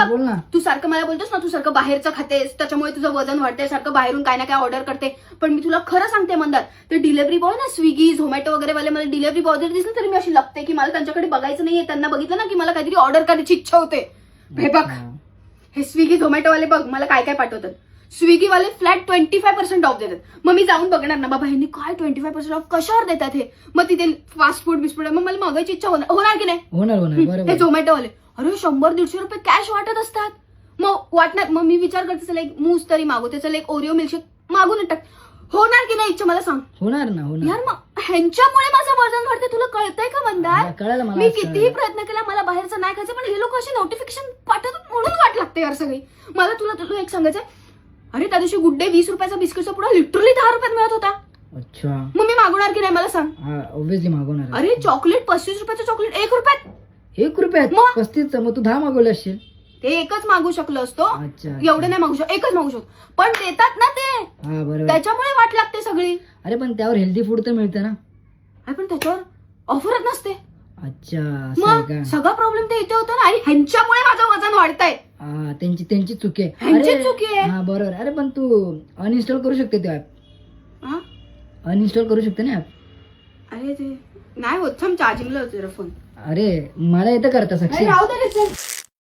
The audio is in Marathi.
बोल ना. तू सारखं मला बोलतोस ना, तू सारखं बाहेरचं खातेस त्याच्यामुळे तुझं वजन वाढतंय, सारखं बाहेरून काय ना काय ऑर्डर करते. पण मी तुला खरं सांगते मंदार, ते डिलिव्हरी बॉय ना, स्विगी झोमॅटो वगैरे वाले, मला डिलिव्हरी बॉय जर दिसले तरी मी अशी लागते की मला त्यांच्याकडे बघायचं नाहीये. त्यांना बघितलं ना की मला काहीतरी ऑर्डर करायची इच्छा होते. हे बघ, हे स्विगी झोमॅटो वाले बघ मला काय काय पाठवतात. स्विगी वाले फ्लॅट 25% ऑफ देतात. मग मी जाऊन बघणार ना बाबा ह्यांनी काय 25% ऑफ कशावर देतात हे. मग तिथे फास्ट फूड बिस्फूड, मग मला मागायची इच्छा होणार की नाही. होणार. हे झोमॅटो वाले अरे 100-150 रुपये कॅश वाटत असतात. मग वाटणार, मग मी विचार करते चला एक मूस तरी मागवते, चला एक ओरिओ मिल्कशेक मागून टाक. होणार की नाही इच्छा मला सांग. होणार ना. यार मग ह्यांच्यामुळे माझं वजन वाढते. तुला कळतंय का मंदार? कळालं मला. मी कितीही प्रयत्न केला मला बाहेरचं नाही खायचं, पण हे लोक असे नोटिफिकेशन पाठवतात म्हणून वाट लागते यार सगळी. मला तुला एक सांगायचं, अरे त्या दिवशी गुड डे 20 रुपयाचा बिस्किटचा पुडा लिटरली 10 रुपयात मिळत होता. अच्छा. मग मी मागवणार की नाही मला सांग. ऑब्विसली मागवणार. अरे चॉकलेट 35 रुपयाचं चॉकलेट 1 रुपयात. 1 रुपयात मग? 35. मग तू 10 मागवले असशील. ते एकच मागू शकलो असतो. अच्छा. एवढे नाही मागू शकतो, एकच मागू शकतो. पण देतात ना ते, बरोबर. त्याच्यामुळे वाट लागते सगळी. अरे पण त्यावर हेल्दी फूड तर मिळतं ना. अरे पण त्याच्यावर ऑफरच नसते. अच्छा असं आहे मग का. सगळा प्रॉब्लेम ते इथे होतो ना, आणि ह्यांच्यामुळे माझं वजन वाढतंय. त्यांची चुकी आहे. ह्यांची अरे, चुकी आहे. हा बरोबर. अरे पण तू अनइन्स्टॉल करू शकते ते ऍप. हा? अनइन्स्टॉल करू शकते ना ऍप. अरे ते नाही होत, थांब चार्जिंगला होते फोन. अरे मला येतं करता अरे साक्षी. राहू दे रे, चल.